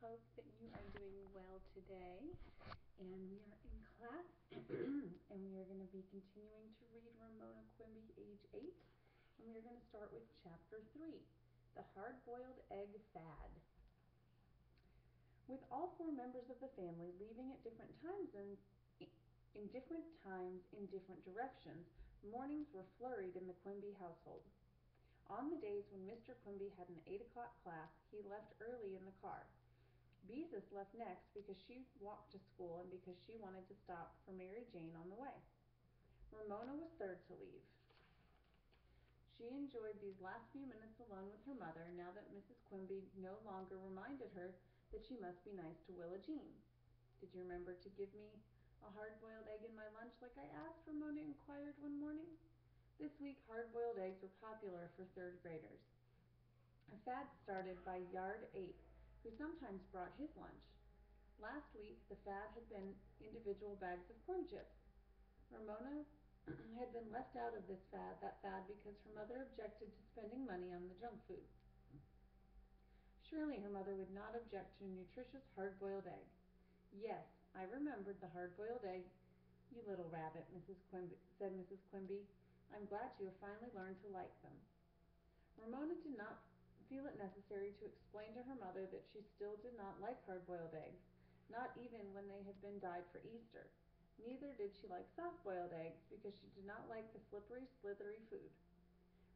hope that you are doing well today. And we are in class, and we are going to be continuing to read Ramona Quimby Age 8. And we are going to start with Chapter 3, The Hard-Boiled Egg Fad. With all four members of the family leaving at different times in different directions, mornings were flurried in the Quimby household. On the days when Mr. Quimby had an 8 o'clock class, he left early in the car. Beezus left next because she walked to school and because she wanted to stop for Mary Jane on the way. Ramona was third to leave. She enjoyed these last few minutes alone with her mother now that Mrs. Quimby no longer reminded her that she must be nice to Willa Jean. "Did you remember to give me a hard-boiled egg in my lunch like I asked?" Ramona inquired one morning. This week, hard-boiled eggs were popular for third graders, a fad started by Yard 8, who sometimes brought his lunch. Last week, the fad had been individual bags of corn chips. Ramona had been left out of that fad because her mother objected to spending money on the junk food. Surely her mother would not object to a nutritious hard-boiled egg. "Yes, I remembered the hard-boiled egg, you little rabbit," said Mrs. Quimby. "I'm glad you have finally learned to like them." Ramona did not feel it necessary to explain to her mother that she still did not like hard-boiled eggs, not even when they had been dyed for Easter. Neither did she like soft-boiled eggs, because she did not like the slippery, slithery food.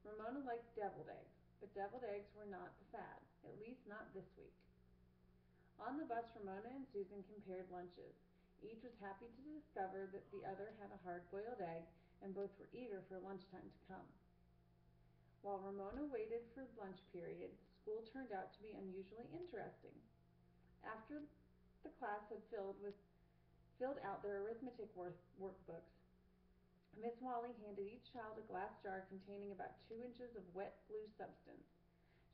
Ramona liked deviled eggs, but deviled eggs were not the fad, at least not this week. On the bus, Ramona and Susan compared lunches. Each was happy to discover that the other had a hard-boiled egg, and both were eager for lunchtime to come. While Ramona waited for lunch period, school turned out to be unusually interesting. After the class had filled out their arithmetic workbooks, Miss Wally handed each child a glass jar containing about 2 inches of wet blue substance.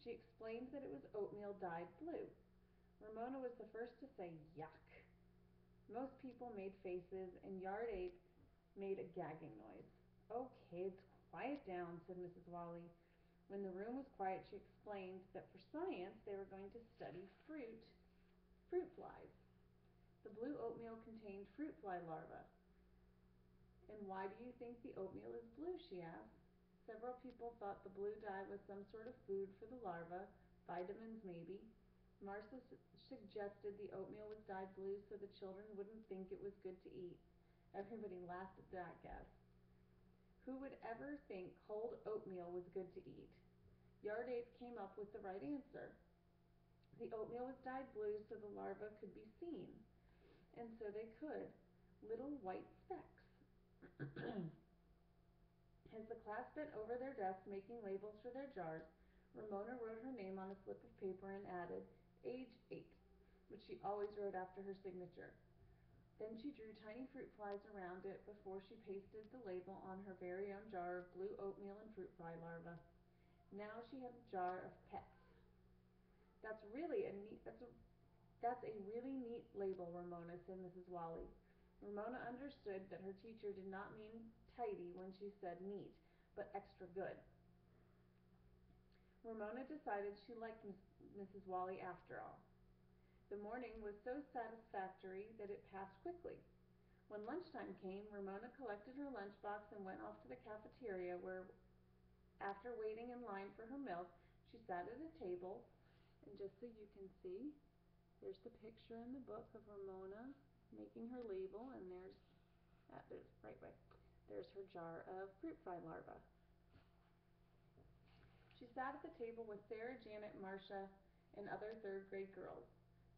She explained that it was oatmeal dyed blue. Ramona was the first to say, "Yuck." Most people made faces, and Yard 8 made a gagging noise. "Oh, kids, quiet down," said Mrs. Wally. When the room was quiet, she explained that for science they were going to study fruit flies. The blue oatmeal contained fruit fly larvae. "And why do you think the oatmeal is blue?" she asked. Several people thought the blue dye was some sort of food for the larvae, vitamins maybe. Marcia suggested the oatmeal was dyed blue so the children wouldn't think it was good to eat. Everybody laughed at that guess. Who would ever think cold oatmeal was good to eat? Yard 8 came up with the right answer. The oatmeal was dyed blue so the larvae could be seen. And so they could. Little white specks. As the class bent over their desks making labels for their jars, Ramona wrote her name on a slip of paper and added, "Age 8, which she always wrote after her signature. Then she drew tiny fruit flies around it before she pasted the label on her very own jar of blue oatmeal and fruit fly larvae. Now she had a jar of pets. That's a really neat label, Ramona," said Mrs. Wally. Ramona understood that her teacher did not mean tidy when she said neat, but extra good. Ramona decided she liked Mrs. Wally after all. The morning was so satisfactory that it passed quickly. When lunchtime came, Ramona collected her lunchbox and went off to the cafeteria where, after waiting in line for her milk, she sat at a table. And just so you can see, there's the picture in the book of Ramona making her label, and there's her jar of fruit fly larvae. She sat at the table with Sarah, Janet, Marcia, and other third grade girls.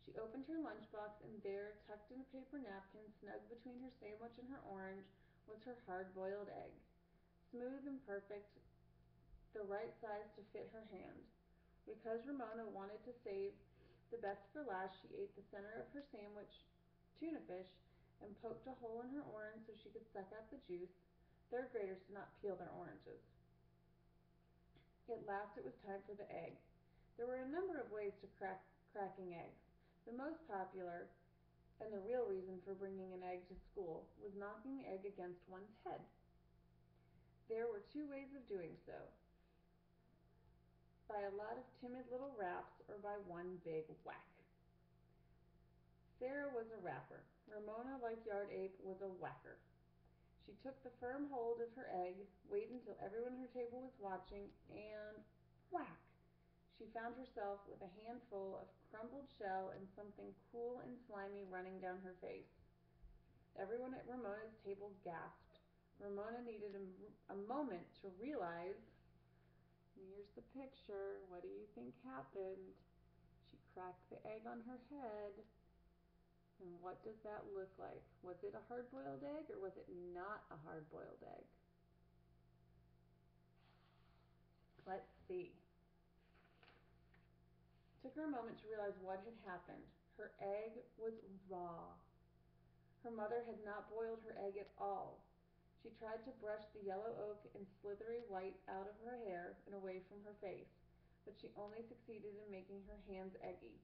She opened her lunchbox, and there, tucked in a paper napkin, snug between her sandwich and her orange, was her hard-boiled egg. Smooth and perfect, the right size to fit her hand. Because Ramona wanted to save the best for last, she ate the center of her sandwich, tuna fish, and poked a hole in her orange so she could suck out the juice. Third graders did not peel their oranges. At last it was time for the egg. There were a number of ways to cracking eggs. The most popular, and the real reason for bringing an egg to school, was knocking the egg against one's head. There were 2 ways of doing so: by a lot of timid little raps, or by one big whack. Sarah was a rapper. Ramona, like Yard Ape, was a whacker. She took the firm hold of her egg, waited until everyone at her table was watching, and whack! She found herself with a handful of crumbled shell and something cool and slimy running down her face. Everyone at Ramona's table gasped. Ramona needed a moment to realize. Here's the picture. What do you think happened? She cracked the egg on her head. And what does that look like? Was it a hard-boiled egg or was it not a hard-boiled egg? Let's see. It took her a moment to realize what had happened. Her egg was raw. Her mother had not boiled her egg at all. She tried to brush the yellow oak and slithery white out of her hair and away from her face, but she only succeeded in making her hands eggy.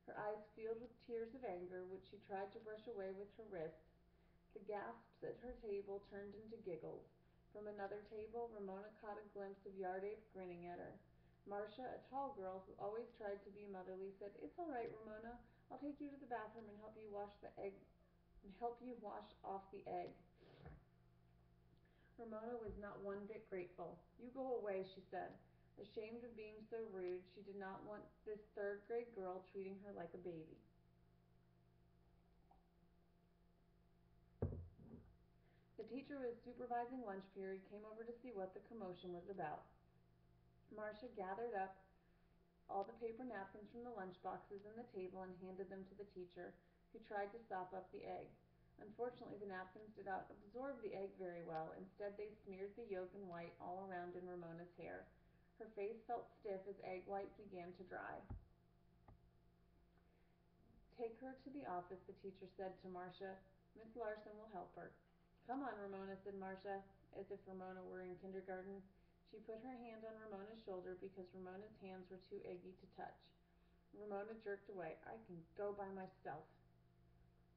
Her eyes filled with tears of anger, which she tried to brush away with her wrists. The gasps at her table turned into giggles. From another table, Ramona caught a glimpse of Yard Ape grinning at her. Marcia, a tall girl who always tried to be motherly, said, "It's all right, Ramona. I'll take you to the bathroom and help you wash off the egg." Ramona was not one bit grateful. "You go away," she said. Ashamed of being so rude, she did not want this third-grade girl treating her like a baby. The teacher who was supervising lunch period came over to see what the commotion was about. Marcia gathered up all the paper napkins from the lunch boxes on the table and handed them to the teacher, who tried to sop up the egg. Unfortunately, the napkins did not absorb the egg very well. Instead, they smeared the yolk and white all around in Ramona's hair. Her face felt stiff as egg white began to dry. "Take her to the office," the teacher said to Marcia. "Miss Larson will help her." "Come on, Ramona," said Marcia, as if Ramona were in kindergarten. She put her hand on Ramona's shoulder because Ramona's hands were too eggy to touch. Ramona jerked away. "I can go by myself."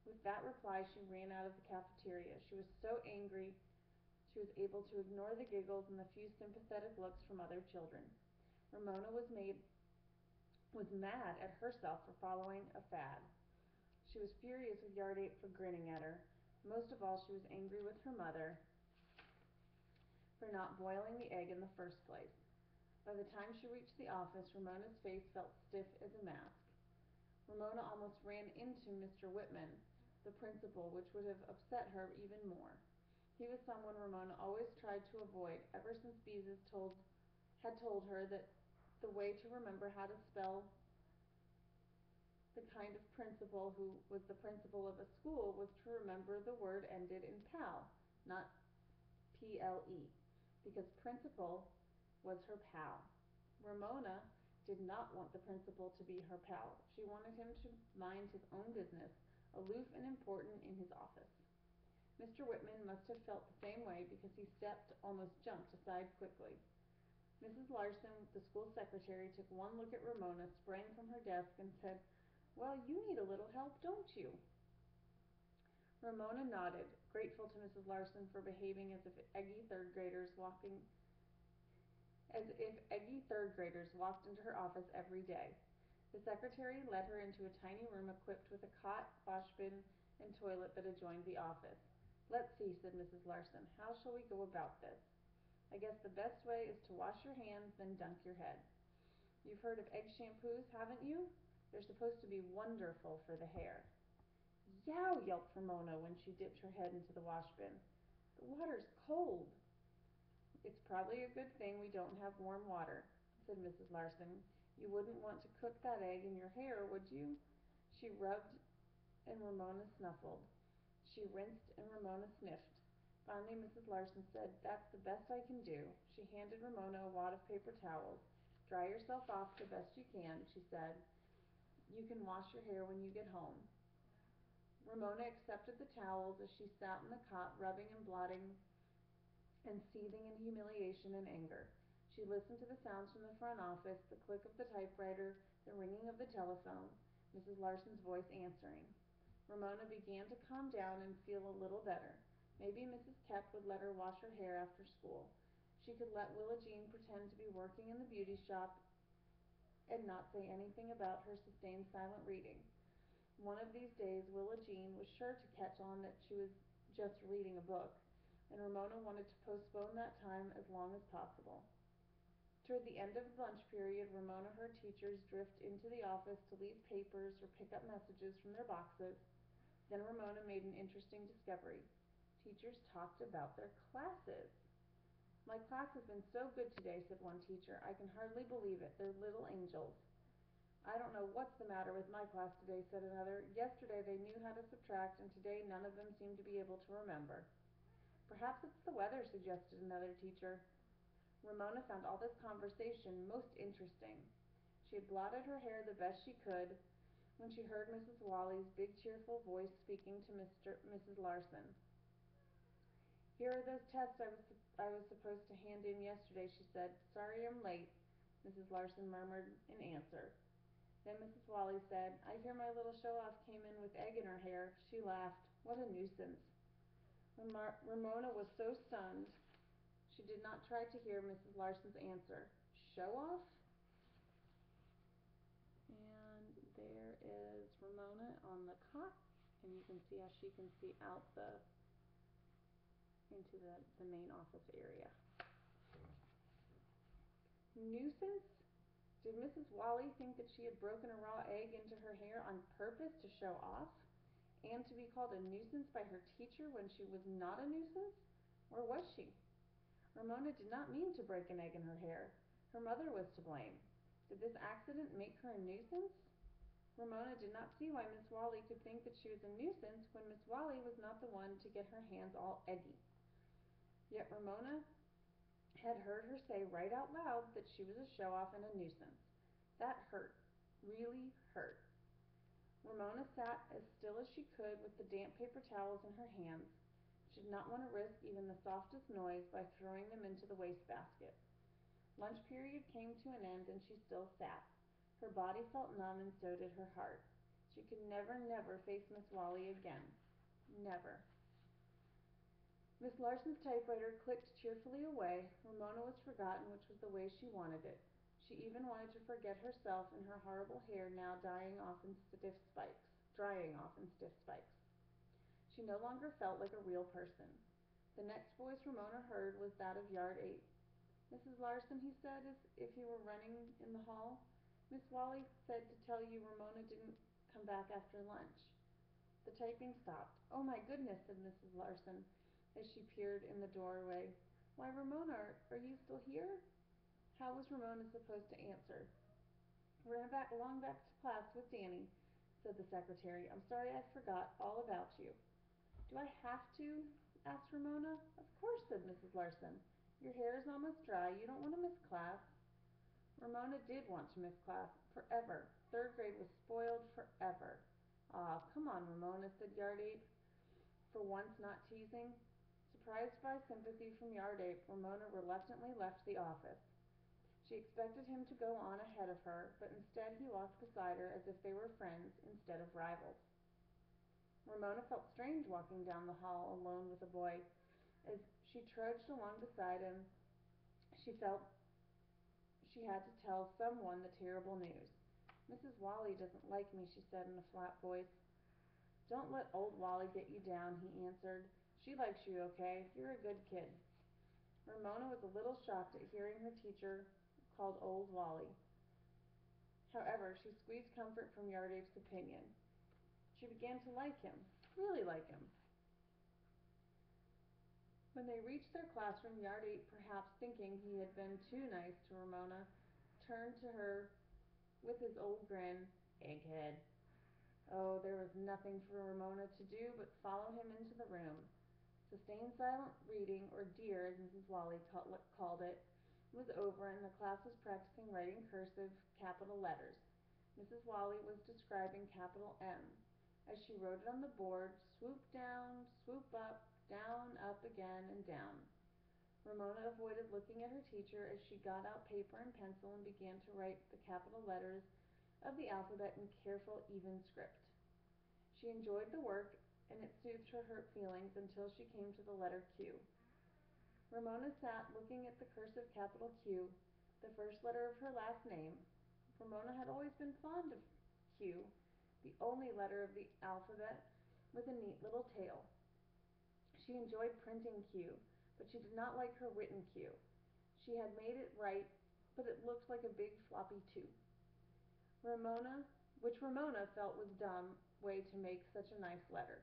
With that reply, she ran out of the cafeteria. She was so angry she was able to ignore the giggles and the few sympathetic looks from other children. Ramona was mad at herself for following a fad. She was furious with Yard Ape for grinning at her. Most of all, she was angry with her mother for not boiling the egg in the first place. By the time she reached the office, Ramona's face felt stiff as a mask. Ramona almost ran into Mr. Whitman, the principal, which would have upset her even more. He was someone Ramona always tried to avoid ever since Beezus had told her that the way to remember how to spell the kind of principal who was the principal of a school was to remember the word ended in pal, not ple, because principal was her pal. Ramona did not want the principal to be her pal. She wanted him to mind his own business, aloof and important in his office. Mr. Whitman must have felt the same way because he almost jumped aside quickly. Mrs. Larson, the school secretary, took one look at Ramona, sprang from her desk, and said, "Well, you need a little help, don't you?" Ramona nodded, grateful to Mrs. Larson for behaving as if eggy third graders walked into her office every day. The secretary led her into a tiny room equipped with a cot, washbin, and toilet that adjoined the office. "Let's see," said Mrs. Larson. "How shall we go about this? I guess the best way is to wash your hands, then dunk your head. You've heard of egg shampoos, haven't you? They're supposed to be wonderful for the hair." "Yow!" yelped Ramona when she dipped her head into the washbin. "The water's cold." "It's probably a good thing we don't have warm water," said Mrs. Larson. "You wouldn't want to cook that egg in your hair, would you?" She rubbed and Ramona snuffled. She rinsed and Ramona sniffed. Finally, Mrs. Larson said, "That's the best I can do." She handed Ramona a wad of paper towels. "Dry yourself off the best you can," she said. "You can wash your hair when you get home." Ramona accepted the towels as she sat in the cot, rubbing and blotting and seething in humiliation and anger. She listened to the sounds from the front office, the click of the typewriter, the ringing of the telephone, Mrs. Larson's voice answering. Ramona began to calm down and feel a little better. Maybe Mrs. Kep would let her wash her hair after school. She could let Willa Jean pretend to be working in the beauty shop and not say anything about her sustained silent reading. One of these days Willa Jean was sure to catch on that she was just reading a book, and Ramona wanted to postpone that time as long as possible. Toward the end of the lunch period, Ramona heard teachers drift into the office to leave papers or pick up messages from their boxes. Then Ramona made an interesting discovery. Teachers talked about their classes. "My class has been so good today," said one teacher. "I can hardly believe it. They're little angels." "I don't know what's the matter with my class today," said another. "Yesterday they knew how to subtract, and today none of them seem to be able to remember." "Perhaps it's the weather," suggested another teacher. Ramona found all this conversation most interesting. She had blotted her hair the best she could when she heard Mrs. Wally's big cheerful voice speaking to Mrs. Larson. "Here are those tests I was supposed to hand in yesterday," she said. "Sorry I'm late," Mrs. Larson murmured in answer. Then Mrs. Wally said, "I hear my little show-off came in with egg in her hair." She laughed. What a nuisance. Ramona was so stunned she did not try to hear Mrs. Larson's answer. Show-off? And there is Ramona on the cot, and you can see how she can see out into the main office area. Nuisance? Did Mrs. Wally think that she had broken a raw egg into her hair on purpose to show off? And to be called a nuisance by her teacher when she was not a nuisance? Or was she? Ramona did not mean to break an egg in her hair. Her mother was to blame. Did this accident make her a nuisance? Ramona did not see why Miss Wally could think that she was a nuisance when Miss Wally was not the one to get her hands all eggy. Yet Ramona had heard her say right out loud that she was a show-off and a nuisance. That hurt. Really hurt. Ramona sat as still as she could with the damp paper towels in her hands. She did not want to risk even the softest noise by throwing them into the wastebasket. Lunch period came to an end and she still sat. Her body felt numb and so did her heart. She could never, never face Miss Wally again. Never. Miss Larson's typewriter clicked cheerfully away. Ramona was forgotten, which was the way she wanted it. She even wanted to forget herself and her horrible hair now drying off in stiff spikes. She no longer felt like a real person. The next voice Ramona heard was that of Yard 8. "Mrs. Larson," he said, as if he were running in the hall, "Miss Wally said to tell you Ramona didn't come back after lunch." The typing stopped. "Oh my goodness," said Mrs. Larson as she peered in the doorway. "Why, Ramona, are you still here?" How was Ramona supposed to answer? "Ran along back to class with Danny," said the secretary. "I'm sorry I forgot all about you." "Do I have to?" asked Ramona. "Of course," said Mrs. Larson. "Your hair is almost dry. You don't want to miss class." Ramona did want to miss class. Forever. Third grade was spoiled forever. "Aw, come on, Ramona," said Yard 8, for once not teasing. Surprised by sympathy from Yard 8, Ramona reluctantly left the office. She expected him to go on ahead of her, but instead he walked beside her as if they were friends instead of rivals. Ramona felt strange walking down the hall alone with a boy. As she trudged along beside him, she felt she had to tell someone the terrible news. "Mrs. Wally doesn't like me," she said in a flat voice. "Don't let old Wally get you down," he answered. "She likes you okay. You're a good kid." Ramona was a little shocked at hearing her teacher called old Wally. However, she squeezed comfort from Yard 8's opinion. She began to like him, really like him. When they reached their classroom, Yard 8, perhaps thinking he had been too nice to Ramona, turned to her with his old grin. "Egghead." Oh, there was nothing for Ramona to do but follow him into the room. Sustained silent reading, or dear as Mrs. Wally called it, was over and the class was practicing writing cursive capital letters. Mrs. Wally was describing capital M. As she wrote it on the board, swoop down, swoop up, down, up again, and down. Ramona avoided looking at her teacher as she got out paper and pencil and began to write the capital letters of the alphabet in careful, even script. She enjoyed the work, and it soothed her hurt feelings until she came to the letter Q. Ramona sat looking at the cursive capital Q, the first letter of her last name. Ramona had always been fond of Q, the only letter of the alphabet with a neat little tail. She enjoyed printing Q, but she did not like her written Q. She had made it right, but it looked like a big floppy 2. Ramona, which Ramona felt was dumb way to make such a nice letter.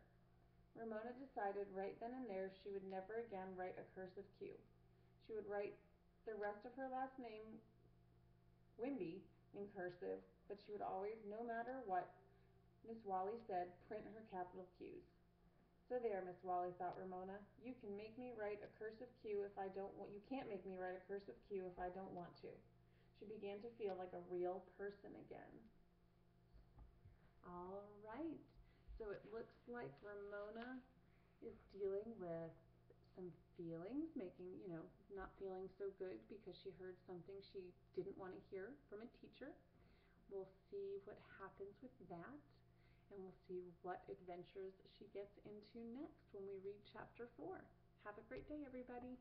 Ramona decided right then and there she would never again write a cursive Q. She would write the rest of her last name, Quimby, in cursive, but she would always, no matter what Miss Wally said, print her capital Q's. So there, Miss Wally, thought Ramona, you can make me write a cursive Q if I don't want. You can't make me write a cursive Q if I don't want to. She began to feel like a real person again. All right. So it looks like Ramona is dealing with some feelings, not feeling so good because she heard something she didn't want to hear from a teacher. We'll see what happens with that, and we'll see what adventures she gets into next when we read chapter 4. Have a great day, everybody.